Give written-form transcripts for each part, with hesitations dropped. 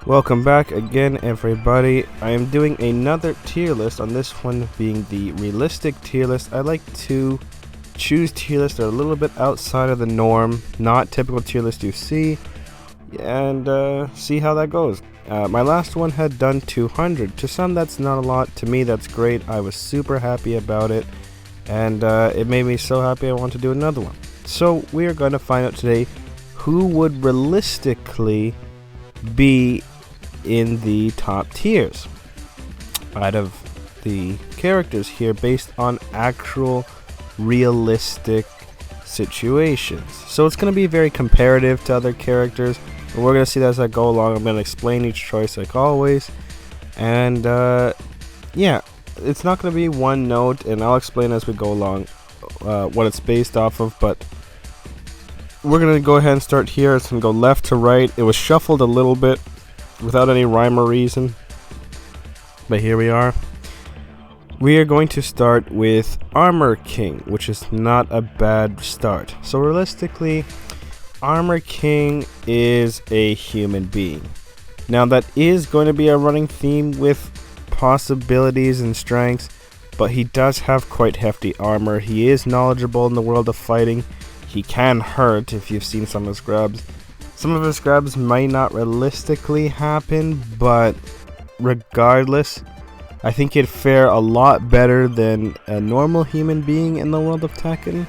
Welcome back again, everybody. I am doing another tier list, on this one being the realistic tier list. I like to choose tier lists that are a little bit outside of the norm, not typical tier list you see, and see how that goes. My last one had done 200. To some that's not a lot, to me that's great. I was super happy about it, and it made me so happy I want to do another one. So we are going to find out today who would realistically be in the top tiers out of the characters here based on actual realistic situations. So it's going to be very comparative to other characters, and we're going to see that as I go along. I'm going to explain each choice like always, and yeah, it's not going to be one note, and I'll explain as we go along what it's based off of, but we're going to go ahead and start here. It's going to go left to right. It was shuffled a little bit without any rhyme or reason, but here we are. We are going to start with Armor King, which is not a bad start. So realistically, Armor King is a human being. Now that is going to be a running theme with possibilities and strengths, but he does have quite hefty armor. He is knowledgeable in the world of fighting. He can hurt if you've seen some of his grabs. Some of his grabs might not realistically happen, but regardless, I think he'd fare a lot better than a normal human being in the world of Tekken.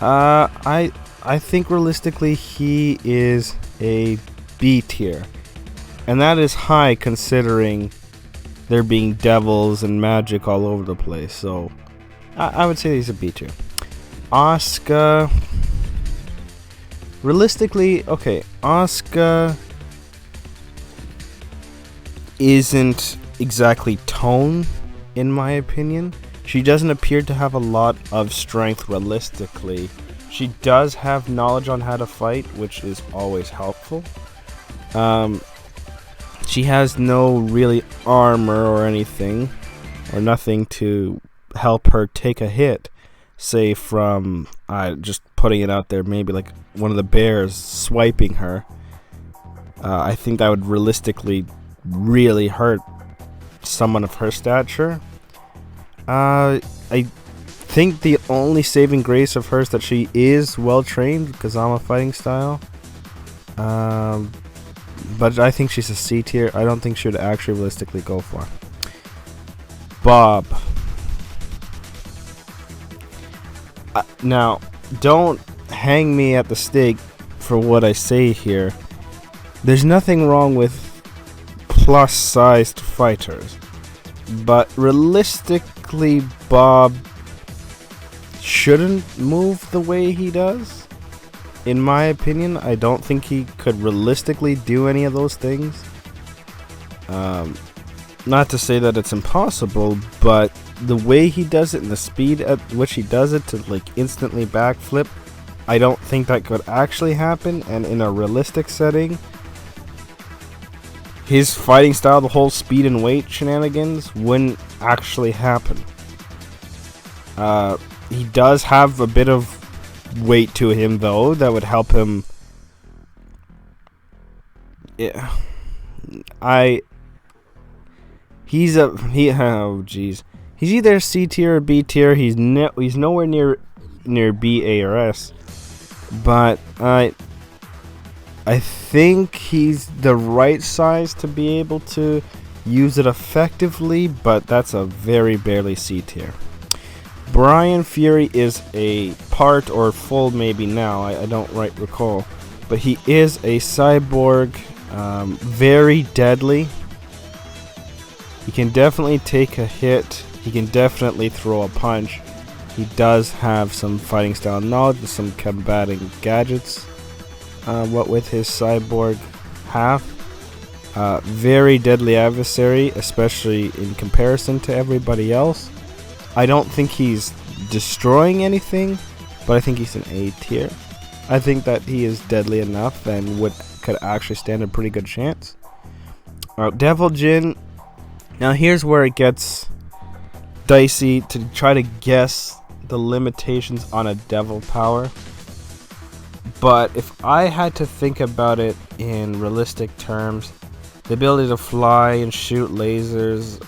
I think realistically he is a B tier, and that is high considering there being devils and magic all over the place. So I would say he's a B tier. Asuka, realistically, okay, Asuka isn't exactly tone, in my opinion. She doesn't appear to have a lot of strength realistically. She does have knowledge on how to fight, which is always helpful. She has no really armor or anything, or nothing to help her take a hit, say from, just putting it out there, maybe like one of the bears swiping her. I think that would realistically really hurt someone of her stature. I think the only saving grace of hers that she is well trained, Kazama fighting style. But I think she's a C tier. I don't think she would actually realistically go for Bob. Now, don't hang me at the stake for what I say here. There's nothing wrong with plus-sized fighters, but realistically, Bob shouldn't move the way he does. In my opinion, I don't think he could realistically do any of those things. Not to say that it's impossible, but the way he does it and the speed at which he does it to like instantly backflip, I don't think that could actually happen. And in a realistic setting, his fighting style, the whole speed and weight shenanigans, wouldn't actually happen. He does have a bit of weight to him though that would help him. Yeah, he's either C tier or B tier. He's nowhere near B, A, or S. But I think he's the right size to be able to use it effectively, but that's a very barely C tier. Brian Fury is a part or full maybe now, I don't recall, but he is a cyborg, very deadly. He can definitely take a hit. He can definitely throw a punch. He does have some fighting style knowledge and some combating gadgets. What with his cyborg half. Very deadly adversary, especially in comparison to everybody else. I don't think he's destroying anything, but I think he's an A tier. I think that he is deadly enough and could actually stand a pretty good chance. Devil Jin. Now here's where it gets dicey to try to guess the limitations on a devil power. But if I had to think about it in realistic terms, The ability to fly and shoot lasers,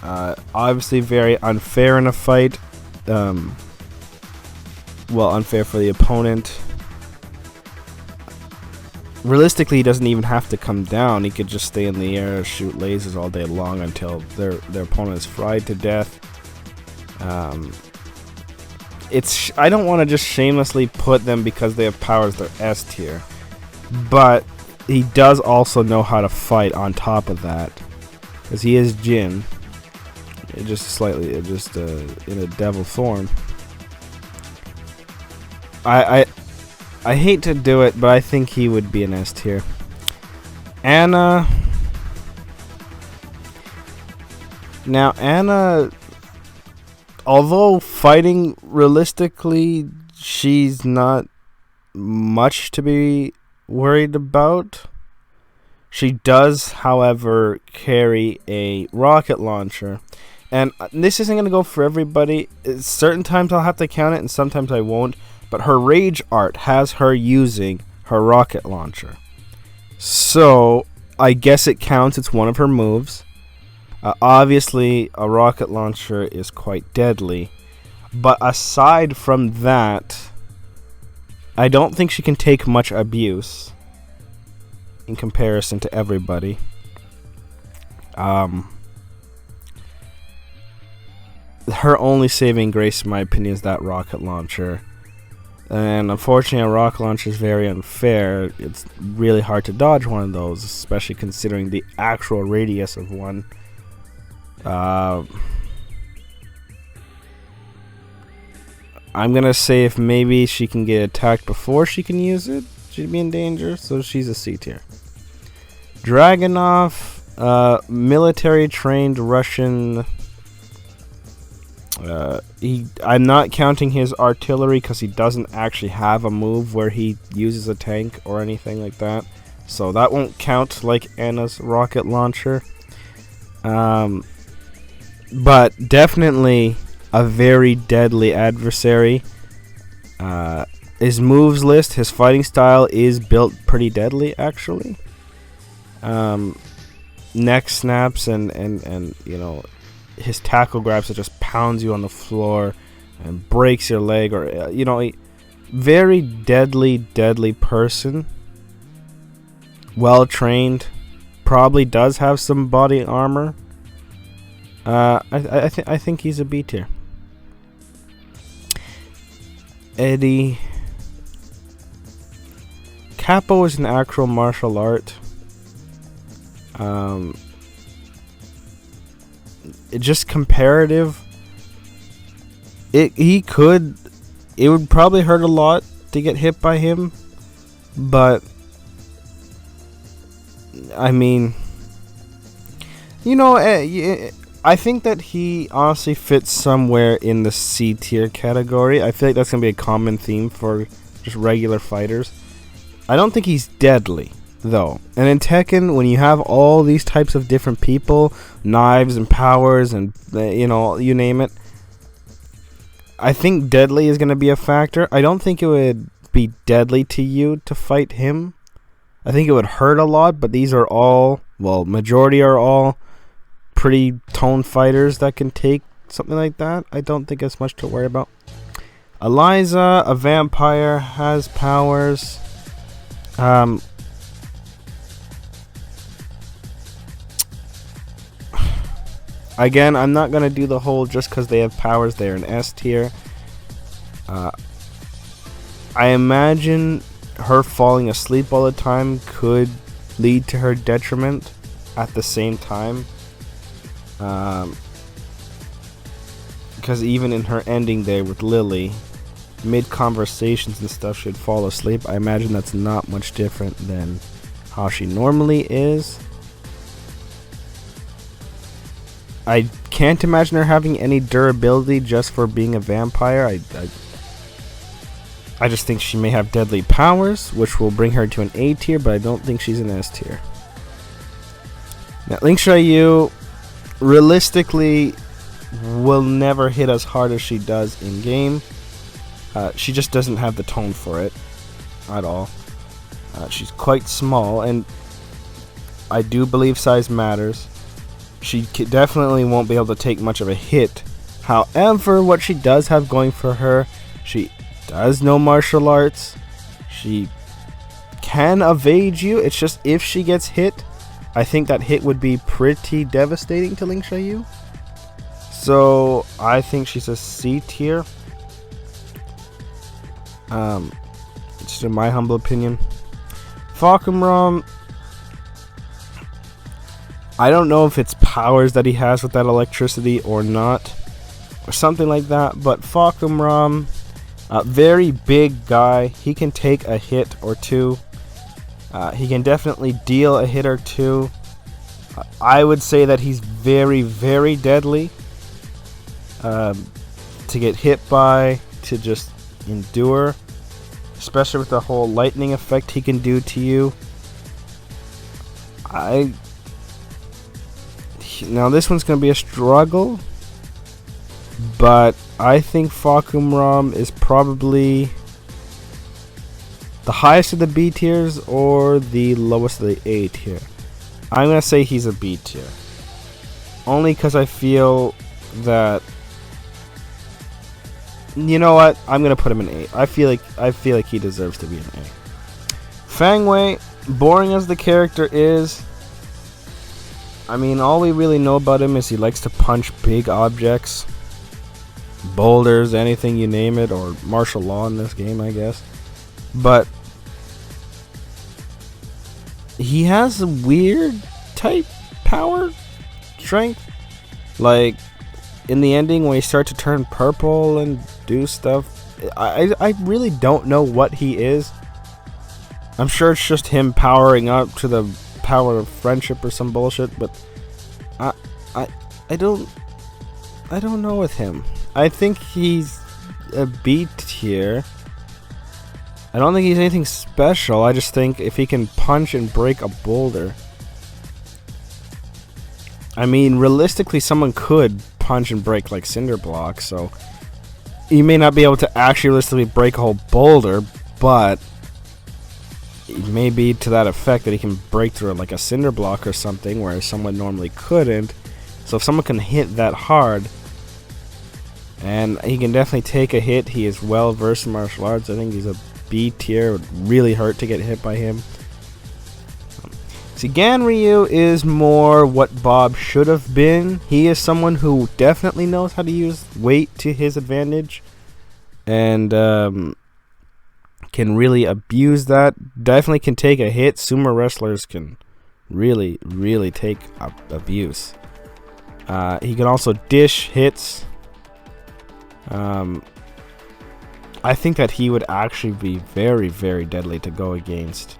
obviously very unfair in a fight. Well, unfair for the opponent. Realistically, he doesn't even have to come down. He could just stay in the air and shoot lasers all day long until their opponent is fried to death. I don't want to just shamelessly put them because they have powers they're S tier, but he does also know how to fight on top of that, because he is Jin, in a devil form. I hate to do it, but I think he would be an S tier. Anna. Now, Anna, although fighting realistically, she's not much to be worried about. She does, however, carry a rocket launcher. And this isn't going to go for everybody. Certain times I'll have to count it, and sometimes I won't. But her rage art has her using her rocket launcher. So, I guess it counts. It's one of her moves. Obviously, a rocket launcher is quite deadly. But aside from that, I don't think she can take much abuse in comparison to everybody. Her only saving grace, in my opinion, is that rocket launcher. And unfortunately, a rocket launcher is very unfair. It's really hard to dodge one of those, especially considering the actual radius of one. I'm gonna say if maybe she can get attacked before she can use it, she'd be in danger, so she's a C tier. Dragunov, military trained Russian. I'm not counting his artillery because he doesn't actually have a move where he uses a tank or anything like that, so that won't count like Anna's rocket launcher. But definitely a very deadly adversary. His moves list, his fighting style is built pretty deadly, actually. Neck snaps and you know, his tackle grabs that just pounds you on the floor and breaks your leg, or you know, very deadly person. Well trained, probably does have some body armor. I think he's a B tier. Eddie. Capo is an actual martial art. Just comparative. It would probably hurt a lot to get hit by him, but I mean, you know, I think that he honestly fits somewhere in the C tier category. I feel like that's gonna be a common theme for just regular fighters. I don't think he's deadly, though. And in Tekken, when you have all these types of different people, knives and powers and, you know, you name it, I think deadly is going to be a factor. I don't think it would be deadly to you to fight him. I think it would hurt a lot, but these are all, well, majority are all pretty toned fighters that can take something like that. I don't think it's much to worry about. Eliza, a vampire, has powers. Again, I'm not going to do the whole just because they have powers they're an S tier. I imagine her falling asleep all the time could lead to her detriment at the same time. Because even in her ending there with Lily, mid-conversations and stuff, she'd fall asleep. I imagine that's not much different than how she normally is. I can't imagine her having any durability just for being a vampire. I just think she may have deadly powers, which will bring her to an A tier, but I don't think she's an S tier. Now, Link Xiaoyu, realistically, will never hit as hard as she does in game. She just doesn't have the tone for it at all. She's quite small, and I do believe size matters. She definitely won't be able to take much of a hit. However, what she does have going for her, she does know martial arts. She can evade you. It's just if she gets hit, I think that hit would be pretty devastating to Ling Xiaoyu. So I think she's a C tier. Just in my humble opinion. Falconrom, I don't know if it's powers that he has with that electricity or not, or something like that, but Falconrom, a very big guy, he can take a hit or two. He can definitely deal a hit or two. I would say that he's very, very deadly to get hit by, to just endure, especially with the whole lightning effect he can do to you. Now this one's going to be a struggle, but I think Falconrom is probably the highest of the B tiers or the lowest of the A tier. I'm going to say he's a B tier. Only because I feel that, you know what? I'm going to put him in A. I feel like he deserves to be an A. Fang Wei, boring as the character is, I mean, all we really know about him is he likes to punch big objects, boulders, anything you name it, or martial law in this game, I guess. But he has a weird type power strength. Like in the ending when he starts to turn purple and do stuff, I really don't know what he is. I'm sure it's just him powering up to the power of friendship or some bullshit, but I don't know with him. I think he's a B tier. I don't think he's anything special. I just think if he can punch and break a boulder, I mean, realistically, someone could punch and break like cinder blocks, so he may not be able to actually realistically break a whole boulder, but it may be to that effect that he can break through like a cinder block or something, whereas someone normally couldn't. So if someone can hit that hard, and he can definitely take a hit, he is well versed in martial arts. I think he's a B tier. It would really hurt to get hit by him. See, Ganryu is more what Bob should have been. He is someone who definitely knows how to use weight to his advantage, and can really abuse that. Definitely can take a hit. Sumo wrestlers can really, really take abuse. He can also dish hits. I think that he would actually be very, very deadly to go against.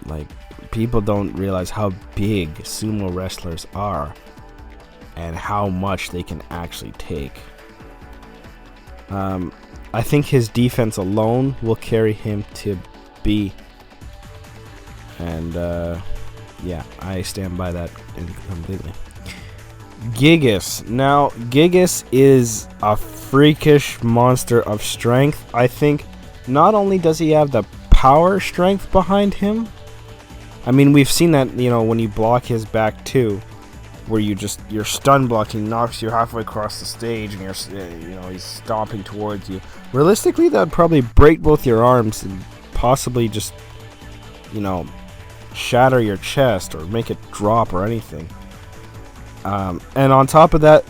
Like, people don't realize how big sumo wrestlers are and how much they can actually take. I think his defense alone will carry him to B. And yeah, I stand by that completely. Gigas. Now, Gigas is a freakish monster of strength. I think not only does he have the power strength behind him, I mean, we've seen that, you know, when you block his back too, where your stun blocking knocks you halfway across the stage and he's stomping towards you. Realistically, that would probably break both your arms and possibly just, shatter your chest or make it drop or anything. And on top of that,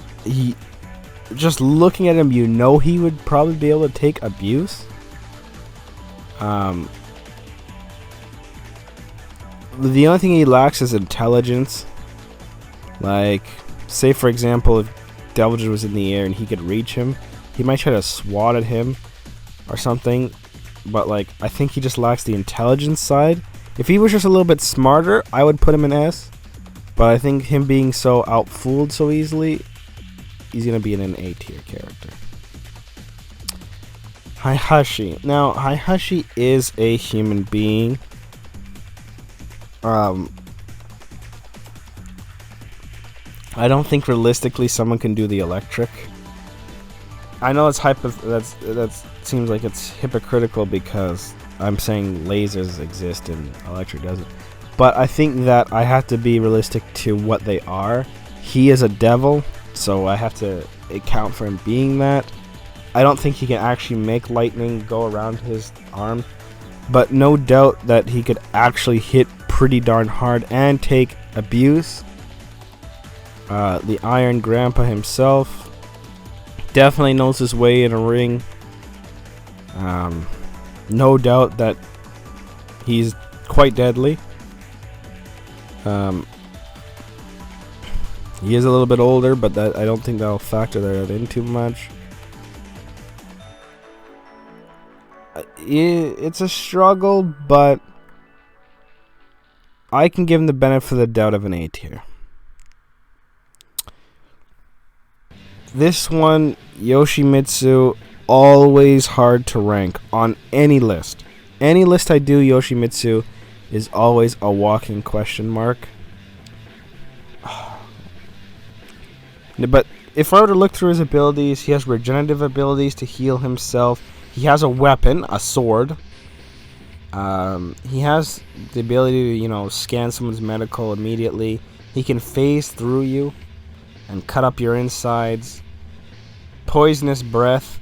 just looking at him, he would probably be able to take abuse. The only thing he lacks is intelligence. Like, say for example, if Delvage was in the air and he could reach him, he might try to swat at him or something. But like, I think he just lacks the intelligence side. If he was just a little bit smarter, I would put him in S. But I think him being so outfooled so easily, he's going to be in an A tier character. Heihachi. Now, Heihachi is a human being. I don't think realistically someone can do the electric. I know it's that seems like it's hypocritical because I'm saying lasers exist and electric doesn't. but I think that I have to be realistic to what they are. He is a devil, so I have to account for him being that. I don't think he can actually make lightning go around his arm, but no doubt that he could actually hit pretty darn hard and take abuse. The Iron Grandpa himself definitely knows his way in a ring. No doubt that he's quite deadly. He is a little bit older, but that I don't think that'll factor that in too much. It's a struggle, but I can give him the benefit of the doubt of an A tier. This one, Yoshimitsu, always hard to rank on any list. Any list I do, Yoshimitsu is always a walking question mark. But if I were to look through his abilities, he has regenerative abilities to heal himself. He has a weapon, a sword. He has the ability to, scan someone's medical immediately. He can phase through you and cut up your insides. Poisonous breath.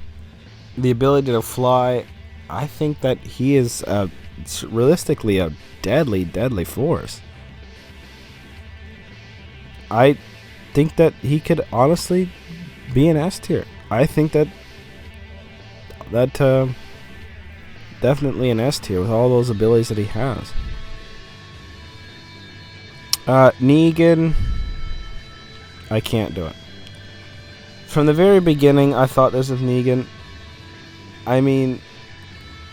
The ability to fly. I think that he is realistically a deadly force. I think that he could honestly be an S tier. I think that definitely an S tier with all those abilities that he has. Negan, I can't do it. From the very beginning, I thought this of Negan. I mean,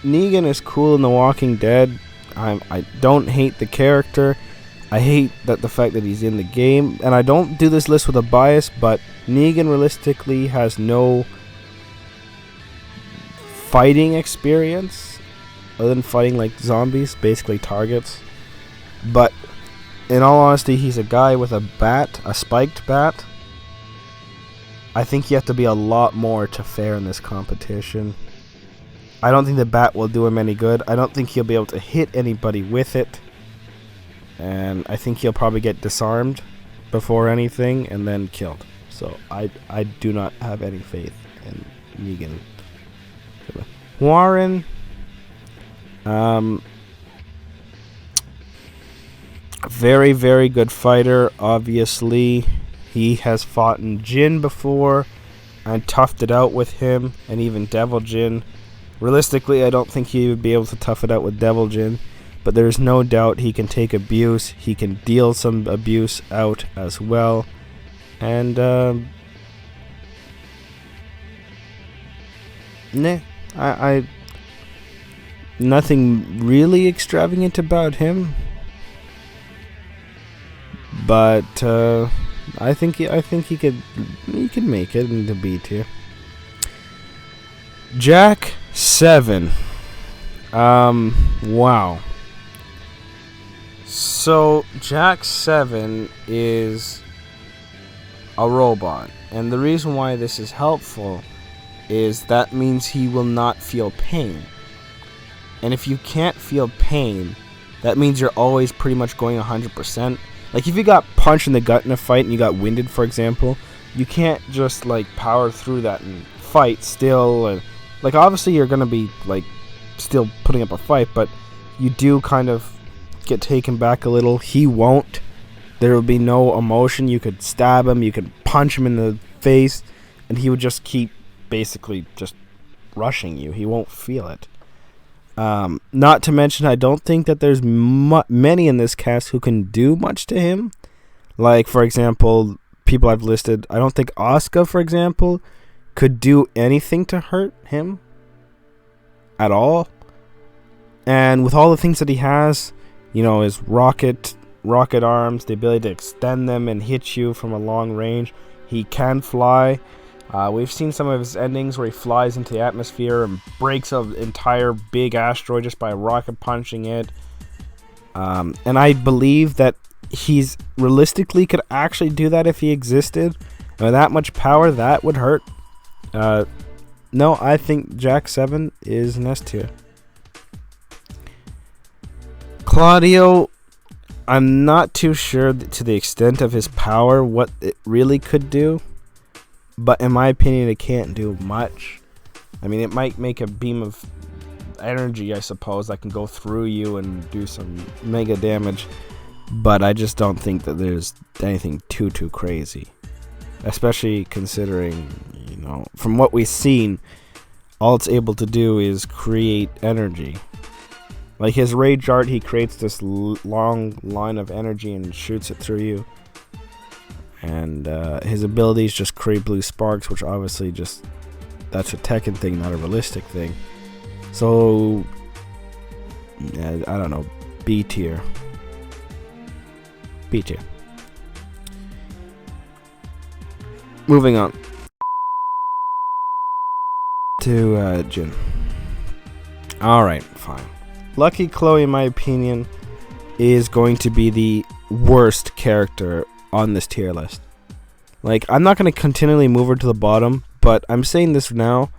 Negan is cool in The Walking Dead. I don't hate the character. I hate that the fact that he's in the game. And I don't do this list with a bias, but Negan realistically has no fighting experience other than fighting like zombies, basically targets. But in all honesty, he's a guy with a bat, a spiked bat. I think you have to be a lot more to fare in this competition. I don't think the bat will do him any good. I don't think he'll be able to hit anybody with it. And I think he'll probably get disarmed before anything and then killed. So I do not have any faith in Negan. Warren, very good fighter. Obviously, he has fought in Jin before and toughed it out with him, and even Devil Jin. Realistically, I don't think he would be able to tough it out with Devil Jin, but there's no doubt he can take abuse. He can deal some abuse out as well, and I nothing really extravagant about him, but I think he could make it into B tier. Jack 7. Wow. So Jack 7 is a robot, and the reason why this is helpful is that means he will not feel pain. And if you can't feel pain, that means you're always pretty much going 100%. Like if you got punched in the gut in a fight and you got winded, for example, you can't just like power through that and fight still. And like obviously you're gonna be like still putting up a fight, but you do kind of get taken back a little. He won't. There will be no emotion. You could stab him, you could punch him in the face, and he would just keep basically just rushing you. He won't feel it. Not to mention, I don't think that there's many in this cast who can do much to him. Like, for example, people I've listed, I don't think Asuka, for example, could do anything to hurt him at all. And with all the things that he has, his rocket arms, the ability to extend them and hit you from a long range, he can fly. We've seen some of his endings where he flies into the atmosphere and breaks an entire big asteroid just by rocket punching it. And I believe that he's realistically could actually do that if he existed. And with that much power, that would hurt. No, I think Jack 7 is an S tier. Claudio, I'm not too sure to the extent of his power what it really could do, but in my opinion, it can't do much. I mean, it might make a beam of energy, I suppose, that can go through you and do some mega damage, but I just don't think that there's anything too crazy, especially considering, you know, from what we've seen, all it's able to do is create energy. Like his rage art, he creates this long line of energy and shoots it through you. And his abilities just create blue sparks, which obviously just, that's a Tekken thing, not a realistic thing. So, yeah, I don't know, B tier. B tier. Moving on to Jin. Alright, fine. Lucky Chloe, in my opinion, is going to be the worst character on this tier list. Like, I'm not going to continually move her to the bottom, but I'm saying this now,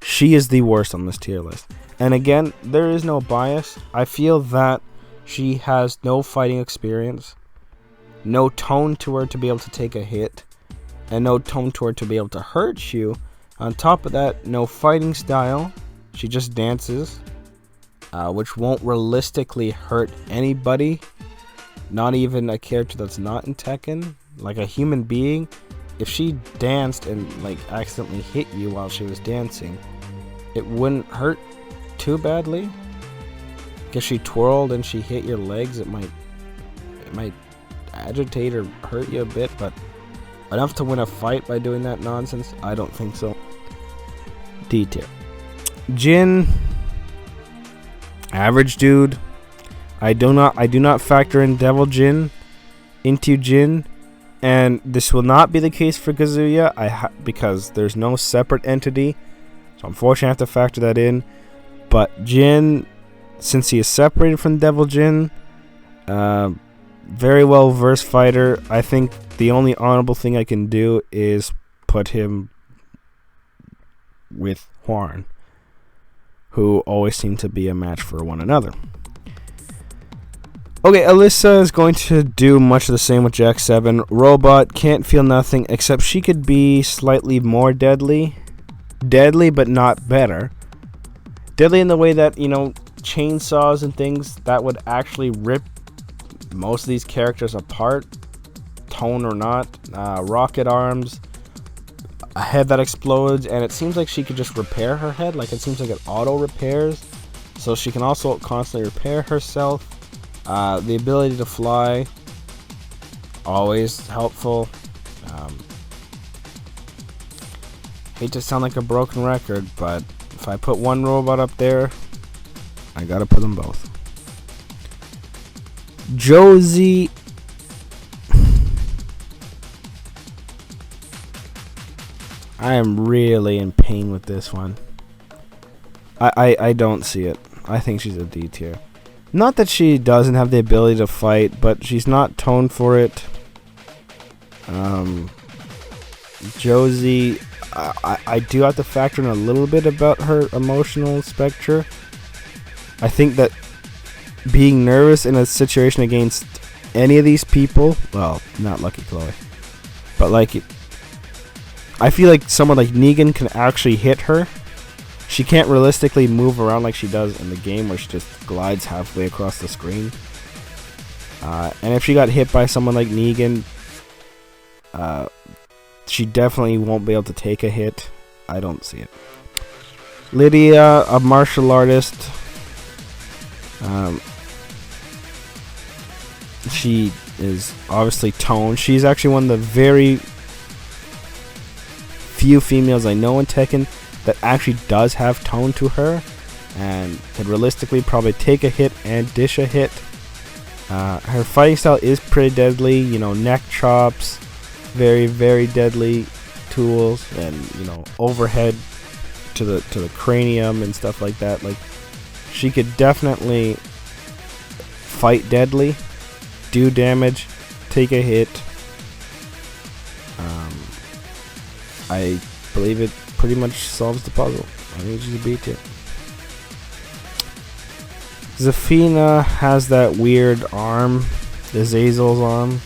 she is the worst on this tier list. And again, there is no bias. I feel that she has no fighting experience, no tone to her to be able to take a hit, and no tone to her to be able to hurt you. On top of that, no fighting style. She just dances, which won't realistically hurt anybody, not even a character that's not in Tekken. Like a human being, if she danced and like accidentally hit you while she was dancing, it wouldn't hurt too badly. If she twirled and she hit your legs, it might agitate or hurt you a bit, but enough to win a fight by doing that nonsense? I don't think so. D tier. Jin, average dude. I do not factor in Devil Jin into Jin, and this will not be the case for Kazuya. Because there's no separate entity, so unfortunately I have to factor that in. But Jin, since he is separated from Devil Jin, very well versed fighter. I think the only honorable thing I can do is put him with Hwarn, who always seem to be a match for one another. Okay, Alyssa is going to do much of the same with Jack 7. Robot, can't feel nothing, except she could be slightly more deadly. Deadly, but not better. Deadly in the way that, you know, chainsaws and things that would actually rip most of these characters apart, tone or not. Rocket arms, a head that explodes, and it seems like she could just repair her head. Like, it seems like it auto repairs, so she can also constantly repair herself. The ability to fly, always helpful. Hate to sound like a broken record, but if I put one robot up there, I gotta put them both. Josie, I am really in pain with this one. I don't see it. I think she's a D tier. Not that she doesn't have the ability to fight, but she's not toned for it. Josie, I do have to factor in a little bit about her emotional spectrum. I think that being nervous in a situation against any of these people, well, not Lucky Chloe, but like, I feel like someone like Negan can actually hit her. She can't realistically move around like she does in the game, where she just glides halfway across the screen. And if she got hit by someone like Negan, she definitely won't be able to take a hit. I don't see it. Lydia, a martial artist. She is obviously toned. She's actually one of the very few females I know in Tekken that actually does have tone to her, and can realistically probably take a hit and dish a hit. Her fighting style is pretty deadly. You know, neck chops, very, very deadly tools, and, you know, overhead to the cranium and stuff like that. Like, she could definitely fight deadly, do damage, take a hit. I believe it pretty much solves the puzzle. I think she's a B tier. Zafina has that weird arm Azazel's arm.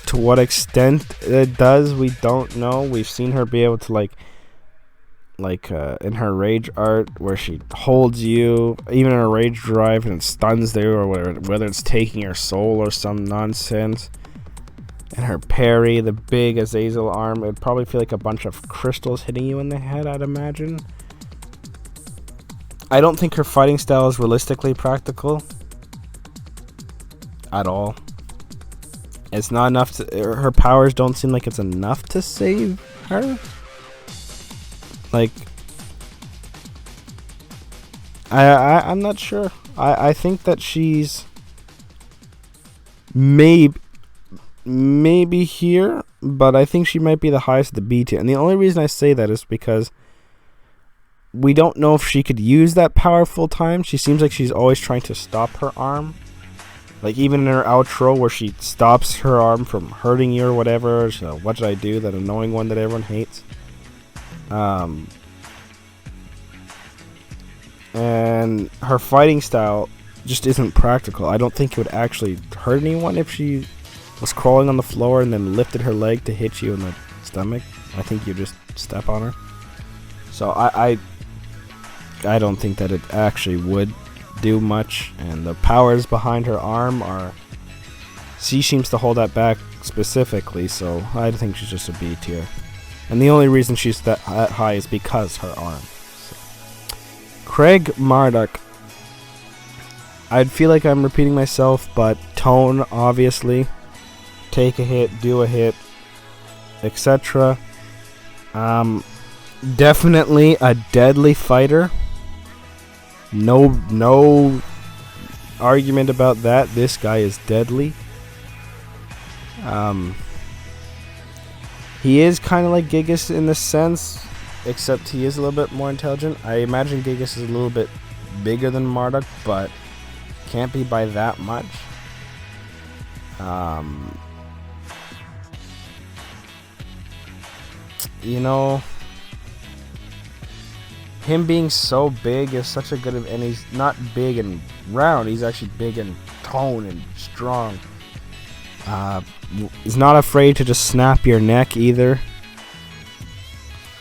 To what extent it does, we don't know. We've seen her be able to like in her rage art where she holds you, even in her rage drive, and stuns you, or whether it's taking your soul or some nonsense. And her parry, the big Azazel arm, it'd probably feel like a bunch of crystals hitting you in the head, I'd imagine. I don't think her fighting style is realistically practical at all. It's not enough to, her powers don't seem like it's enough to save her. Like, I'm not sure. I think that she's maybe here, but I think she might be the highest of the B tier. And the only reason I say that is because we don't know if she could use that power full time. She seems like she's always trying to stop her arm. Like, even in her outro where she stops her arm from hurting you or whatever. So, what did I do? That annoying one that everyone hates. And her fighting style just isn't practical. I don't think it would actually hurt anyone if she was crawling on the floor and then lifted her leg to hit you in the stomach. I think you just step on her. So I don't think that it actually would do much. And the powers behind her arm are, she seems to hold that back specifically, so I think she's just a B tier. And the only reason she's that high is because her arm. So. Craig Marduk. I'd feel like I'm repeating myself, but tone, obviously. Take a hit, do a hit, etc. Definitely a deadly fighter. No argument about that. This guy is deadly. He is kind of like Gigas in the sense, except he is a little bit more intelligent. I imagine Gigas is a little bit bigger than Marduk, but can't be by that much. You know, him being so big is such a good, and he's not big and round, he's actually big in tone and strong. He's not afraid to just snap your neck either.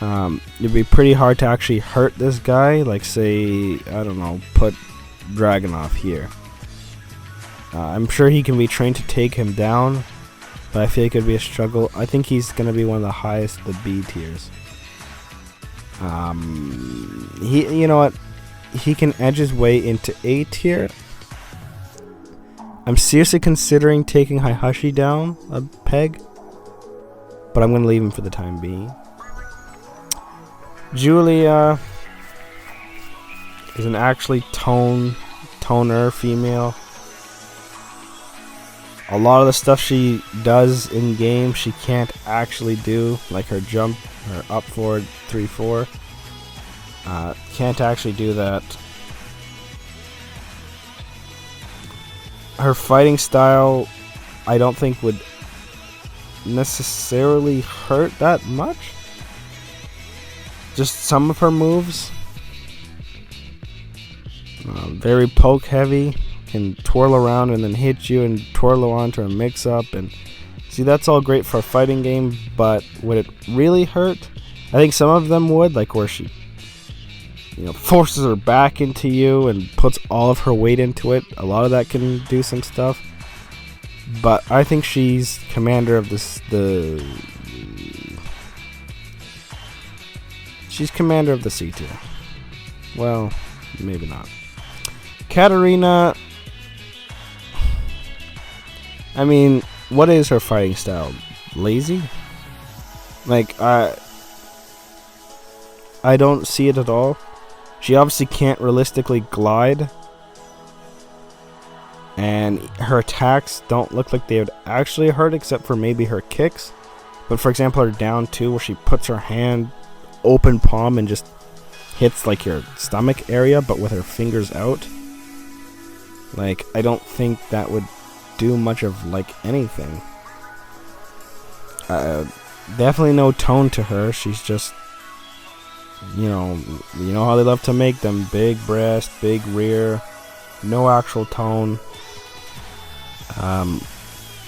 It'd be pretty hard to actually hurt this guy, like say, I don't know, put Dragunov here. I'm sure he can be trained to take him down, but I feel like it'd be a struggle. I think he's going to be one of the highest of the B tiers. You know what? He can edge his way into A tier. I'm seriously considering taking Heihachi down a peg, but I'm going to leave him for the time being. Julia is an actually toner female. A lot of the stuff she does in game she can't actually do, like her jump, her up forward 3-4. Can't actually do that. Her fighting style, I don't think would necessarily hurt that much. Just some of her moves, very poke heavy, can twirl around and then hit you and twirl onto a mix up, and see, that's all great for a fighting game, but would it really hurt? I think some of them would, like where she forces her back into you and puts all of her weight into it. A lot of that can do some stuff, but I think she's commander of she's commander of the C tier. Well, maybe not. Katarina, I mean, what is her fighting style? Lazy? Like, I don't see it at all. She obviously can't realistically glide, and her attacks don't look like they would actually hurt, except for maybe her kicks. But for example, her down 2, where she puts her hand open palm and just hits like your stomach area, but with her fingers out. Like, I don't think that would do much of like anything. Definitely no tone to her. She's just, you know how they love to make them: big breast, big rear, no actual tone.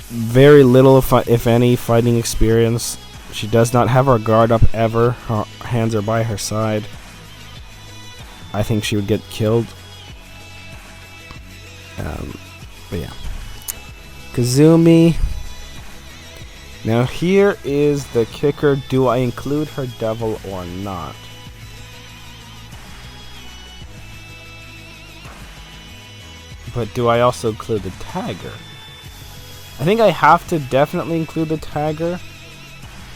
Very little, if any, fighting experience. She does not have her guard up ever. Her hands are by her side. I think she would get killed. But yeah. Kazumi. Now here is the kicker. Do I include her devil or not? But do I also include the tagger? I think I have to definitely include the tagger.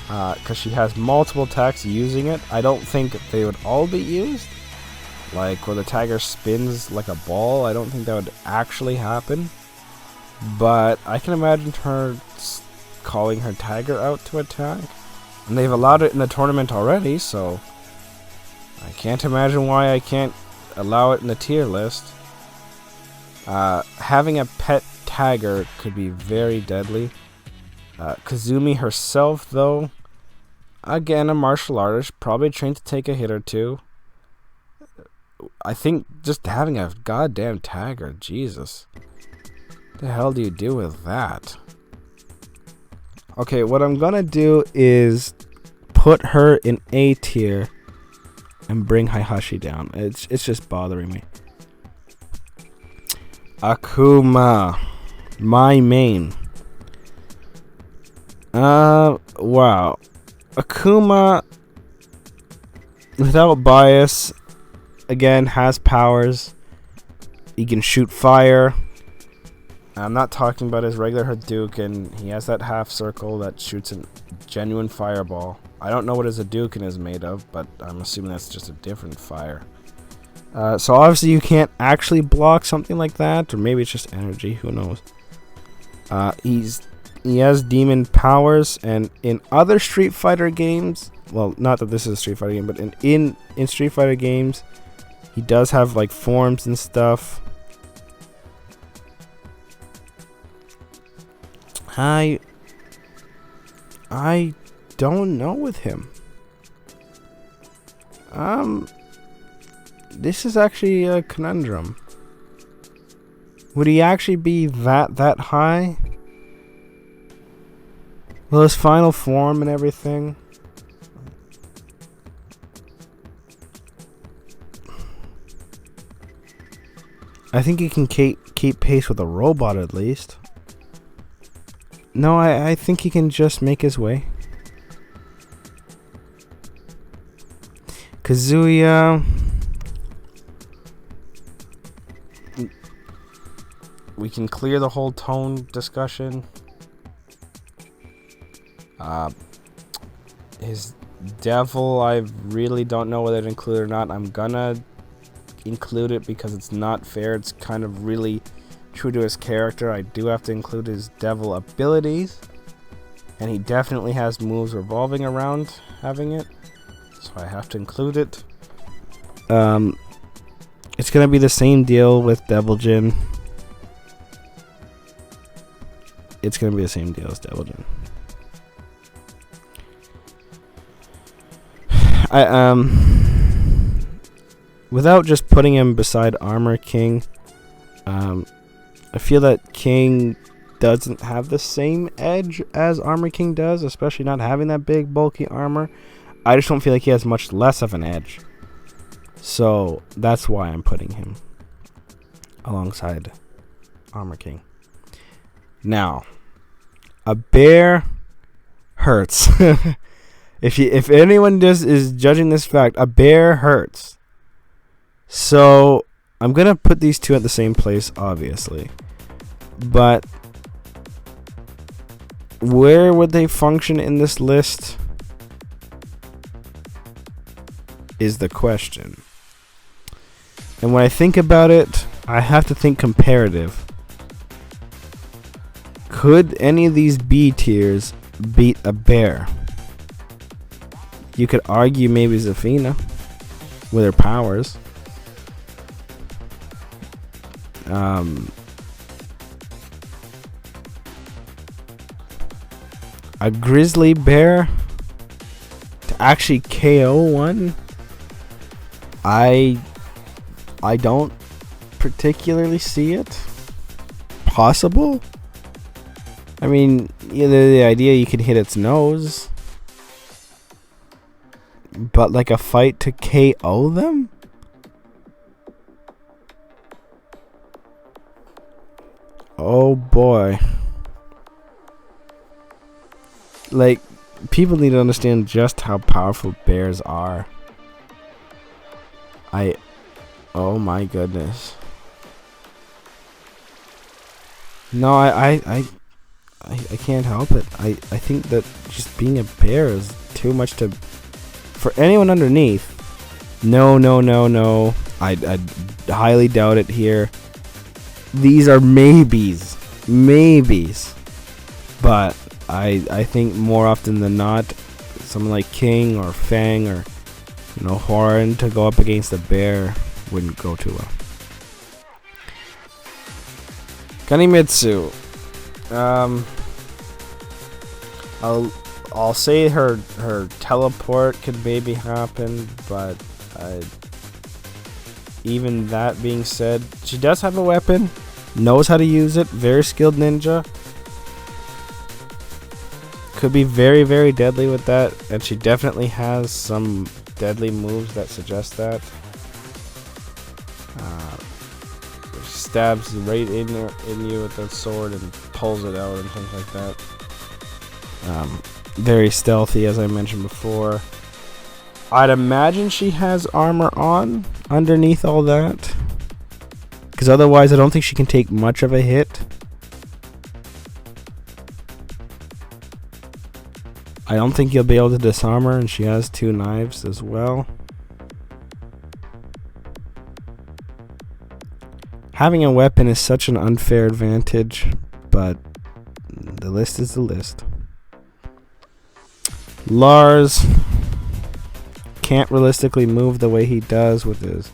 Because she has multiple attacks using it. I don't think they would all be used. Like where the tagger spins like a ball. I don't think that would actually happen. But I can imagine her calling her tagger out to attack. And they've allowed it in the tournament already, so I can't imagine why I can't allow it in the tier list. Having a pet tagger could be very deadly. Kazumi herself, though, again, a martial artist, probably trained to take a hit or two. I think just having a goddamn tagger, Jesus. What the hell do you do with that? Okay, what I'm gonna do is put her in A tier and bring Heihachi down. It's just bothering me. Akuma, my main. Wow. Akuma, without bias, again, has powers. He can shoot fire. I'm not talking about his regular Hadouken. He has that half circle that shoots a genuine fireball. I don't know what his Hadouken is made of, but I'm assuming that's just a different fire. So obviously you can't actually block something like that, or maybe it's just energy, who knows. He has demon powers, and in other Street Fighter games, well, not that this is a Street Fighter game, but in Street Fighter games, he does have like forms and stuff. I don't know with him. This is actually a conundrum. Would he actually be that high? Well, his final form and everything. I think he can keep pace with a robot at least. No, I think he can just make his way. Kazuya. We can clear the whole tone discussion. His devil, I really don't know whether to include it or not. I'm gonna include it because it's not fair. It's kind of really true to his character. I do have to include his devil abilities, and he definitely has moves revolving around having it, so I have to include it. It's gonna be the same deal with Devil Jin. It's gonna be the same deal as Devil Jin. Without just putting him beside Armor King, I feel that King doesn't have the same edge as Armor King does, especially not having that big bulky armor. I just don't feel like he has much less of an edge. So that's why I'm putting him alongside Armor King. Now, a bear hurts. If anyone is judging this fact, a bear hurts. So I'm gonna put these two at the same place, obviously. But where would they function in this list is the question. And when I think about it, I have to think comparative. Could any of these B tiers beat a bear? You could argue maybe Zafina with her powers. A grizzly bear to actually KO one. I don't particularly see it possible. I mean, the idea you can hit its nose, but like a fight to KO them? Oh boy. Like, people need to understand just how powerful bears are. Oh my goodness. No, I can't help it. I think that just being a bear is too much to... For anyone underneath, no. I highly doubt it here. These are maybes. But I think more often than not, someone like King or Fang or, you know, Horan to go up against a bear wouldn't go too well. Kanimitsu. I'll say her teleport could maybe happen, but even that being said, she does have a weapon, knows how to use it, very skilled ninja. Could be very, very deadly with that, and she definitely has some deadly moves that suggest that. Stabs right in you with that sword and pulls it out and things like that. Very stealthy, as I mentioned before. I'd imagine she has armor on underneath all that, because otherwise I don't think she can take much of a hit. I don't think you'll be able to disarm her, and she has 2 knives as well. Having a weapon is such an unfair advantage, but the list is the list. Lars can't realistically move the way he does with his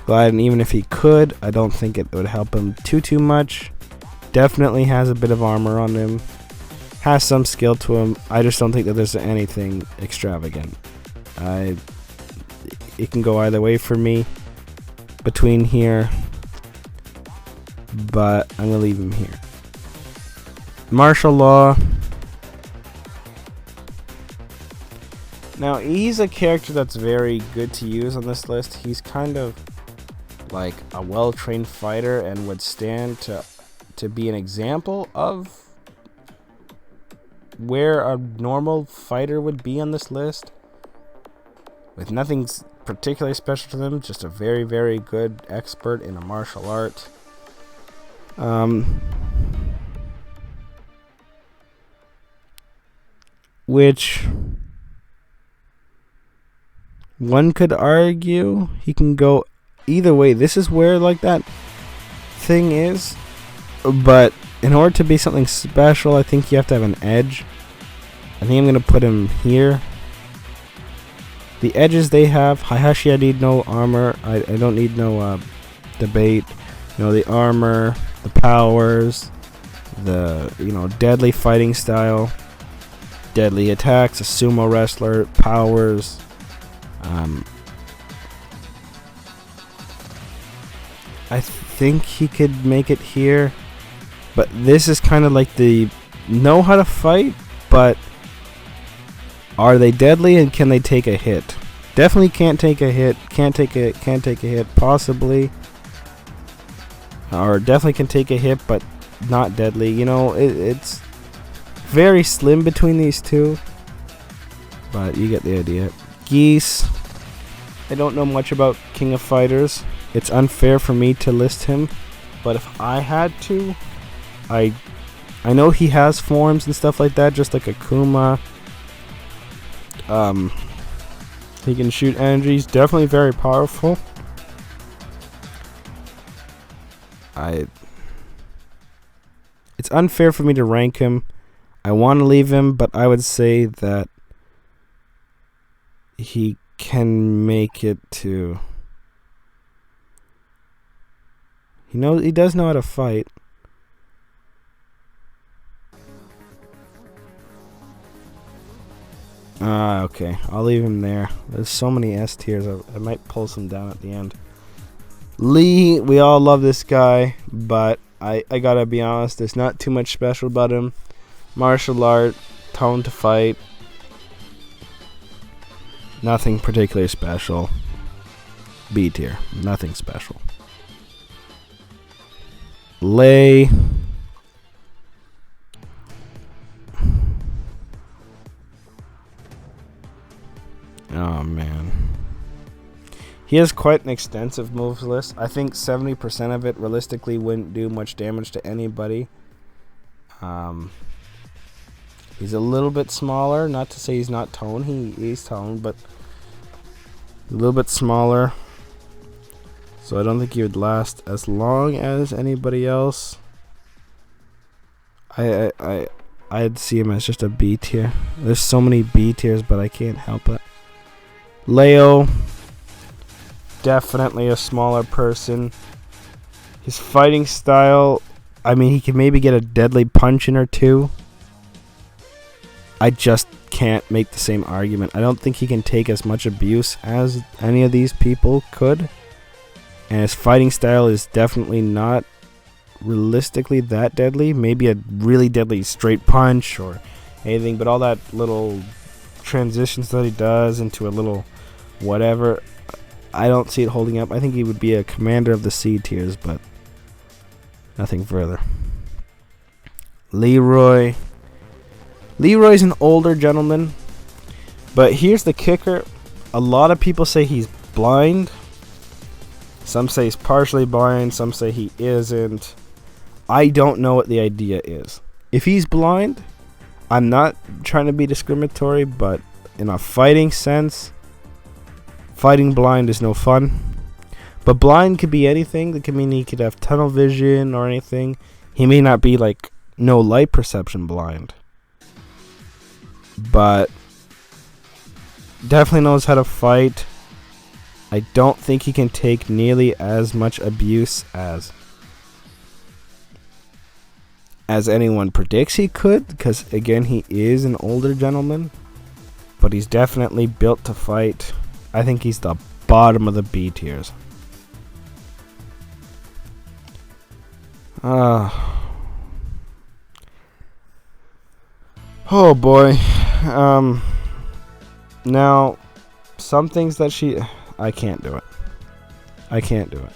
glide, and even if he could, I don't think it would help him too much. Definitely has a bit of armor on him, has some skill to him. I just don't think that there's anything extravagant. It can go either way for me between here, but I'm gonna leave him here. Martial law. Now, he's a character that's very good to use on this list. He's kind of like a well-trained fighter and would stand to be an example of where a normal fighter would be on this list, with nothing particularly special to them, just a very, very good expert in a martial art. Which one could argue he can go either way. This is where like that thing is, but in order to be something special, I think you have to have an edge. I think I'm gonna put him here. The edges they have, Hayashi, I need no armor. I don't need no debate. You know, the armor, the powers, the, you know, deadly fighting style, deadly attacks, a sumo wrestler, powers. I think he could make it here, but this is kind of like the know how to fight, but are they deadly and can they take a hit? Definitely can't take a hit. Can't take a hit. Possibly, or definitely can take a hit, but not deadly. You know, it's very slim between these two, but you get the idea. Geese. I don't know much about King of Fighters. It's unfair for me to list him, but if I had to, I know he has forms and stuff like that, just like Akuma. He can shoot energy. He's definitely very powerful. It's unfair for me to rank him. I want to leave him, but I would say that he can make it to... He does know how to fight. Okay. I'll leave him there. There's so many S tiers. I might pull some down at the end. Lee, we all love this guy, but I gotta be honest, there's not too much special about him. Martial art, tone to fight, nothing particularly special. B tier, nothing special. Lei. Oh man. He has quite an extensive moves list. I think 70% of it realistically wouldn't do much damage to anybody. He's a little bit smaller. Not to say he's not toned. He is toned, but a little bit smaller. So I don't think he would last as long as anybody else. I'd see him as just a B tier. There's so many B tiers, but I can't help it. Leo, definitely a smaller person. His fighting style, I mean, he can maybe get a deadly punch in or two. I just can't make the same argument. I don't think he can take as much abuse as any of these people could. And his fighting style is definitely not realistically that deadly. Maybe a really deadly straight punch or anything, but all that little transitions that he does into a little whatever, I don't see it holding up. I think he would be a commander of the C tiers, but nothing further. Leroy's an older gentleman, but here's the kicker. A lot of people say he's blind. Some say he's partially blind. Some say he isn't. I don't know what the idea is. If he's blind, I'm not trying to be discriminatory, but in a fighting sense, fighting blind is no fun. But blind could be anything. That could mean he could have tunnel vision or anything. He may not be like no light perception blind, but definitely knows how to fight. I don't think he can take nearly as much abuse as anyone predicts he could, because again, he is an older gentleman, but he's definitely built to fight. I think he's the bottom of the B tiers. Oh boy. Now, some things that I can't do it. I can't do it.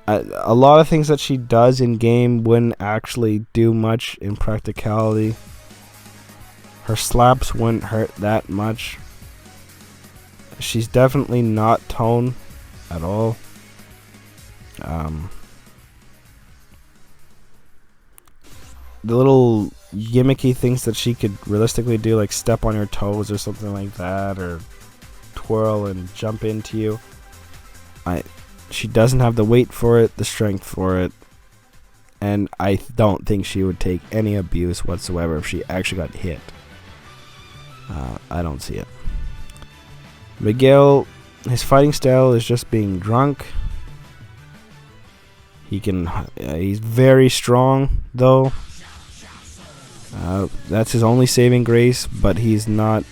A lot of things that she does in game wouldn't actually do much in practicality. Her slaps wouldn't hurt that much. She's definitely not toned at all. The little gimmicky things that she could realistically do, like step on your toes or something like that, or twirl and jump into you, she doesn't have the weight for it, the strength for it, and I don't think she would take any abuse whatsoever if she actually got hit. I don't see it. Miguel, his fighting style is just being drunk. He's very strong though. That's his only saving grace, but he's not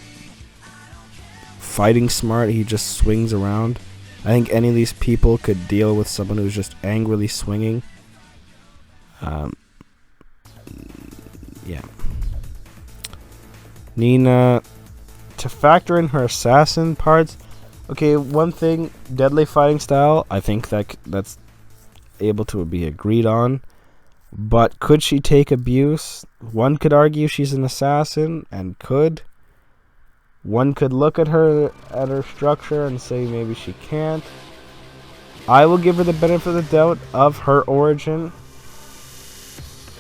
fighting smart. He just swings around. I think any of these people could deal with someone who's just angrily swinging. Yeah. Nina, to factor in her assassin parts, okay, one thing, deadly fighting style, I think that's able to be agreed on. But could she take abuse? One could argue she's an assassin, and could. One could look at her structure and say maybe she can't. I will give her the benefit of the doubt of her origin,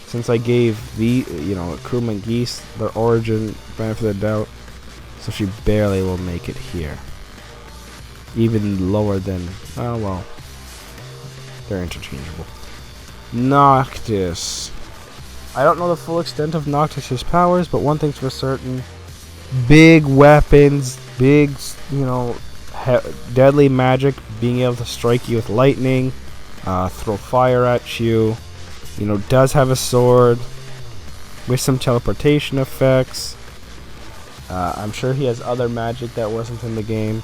since I gave Akuma and Geese their origin benefit of the doubt, so she barely will make it here. Even lower than, oh well, they're interchangeable. Noctis. I don't know the full extent of Noctis's powers, but one thing's for certain: big weapons, big, deadly magic, being able to strike you with lightning, throw fire at you. Does have a sword with some teleportation effects. I'm sure he has other magic that wasn't in the game.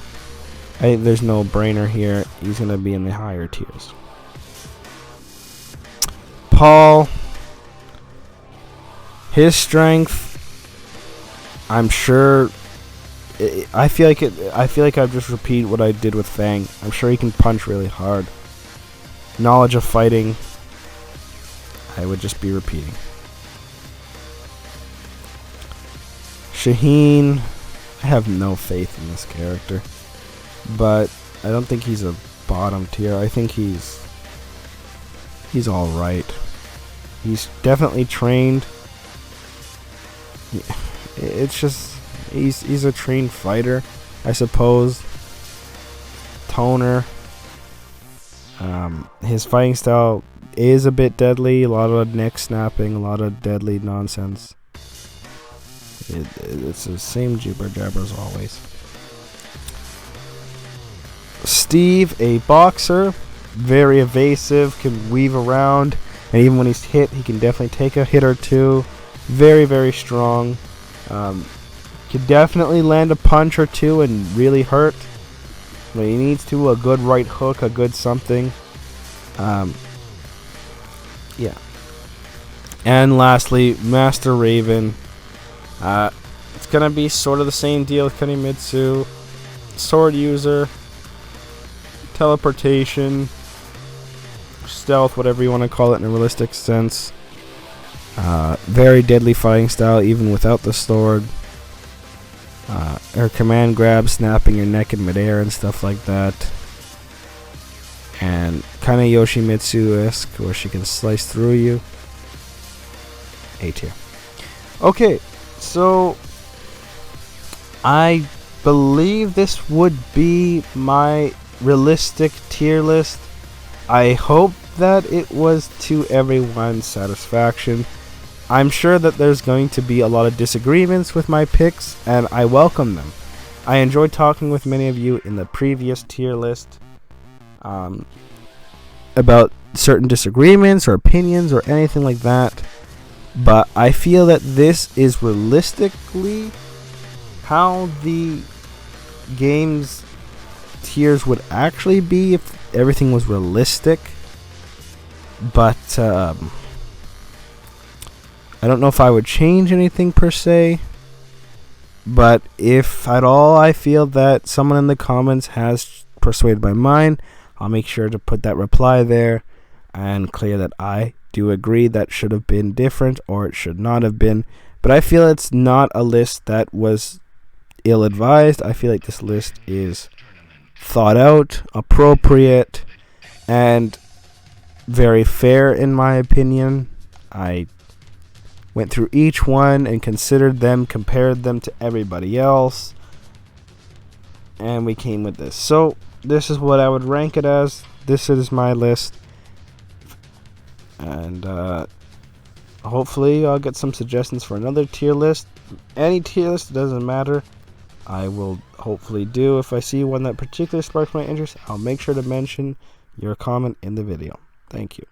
There's no brainer here. He's going to be in the higher tiers. Paul, his strength, I'm sure. I feel like I've just repeated what I did with Fang. I'm sure he can punch really hard. Knowledge of fighting, I would just be repeating. Shaheen, I have no faith in this character, but I don't think he's a bottom tier. I think he's all right. He's definitely trained. It's just he's a trained fighter, I suppose. Toner. His fighting style is a bit deadly. A lot of neck snapping, a lot of deadly nonsense. It's the same jibber jabber as always. Steve, a boxer, very evasive, can weave around, and even when he's hit, he can definitely take a hit or two. Very, very strong. Can definitely land a punch or two and really hurt. When he needs to, a good right hook, a good something. Yeah. And lastly, Master Raven. It's gonna be sort of the same deal with Kunimitsu. Sword user, teleportation, stealth, whatever you want to call it in a realistic sense. Very deadly fighting style even without the sword. Her command grab, snapping your neck in midair and stuff like that. And kind of Yoshimitsu-esque, where she can slice through you. A tier. Okay, so I believe this would be my realistic tier list. I hope that it was to everyone's satisfaction. I'm sure that there's going to be a lot of disagreements with my picks, and I welcome them. I enjoyed talking with many of you in the previous tier list about certain disagreements or opinions or anything like that, but I feel that this is realistically how the game's tiers would actually be if everything was realistic. But I don't know if I would change anything per se, but if at all I feel that someone in the comments has persuaded my mind, I'll make sure to put that reply there and clear that I do agree that should have been different or it should not have been. But I feel it's not a list that was ill-advised. I feel like this list is thought out, appropriate, and very fair in my opinion. I went through each one and considered them, compared them to everybody else, and we came with this. So this is what I would rank it as. This is my list, and hopefully I'll get some suggestions for another tier list. Any tier list, doesn't matter, I will hopefully do. If I see one that particularly sparks my interest, I'll make sure to mention your comment in the video. Thank you.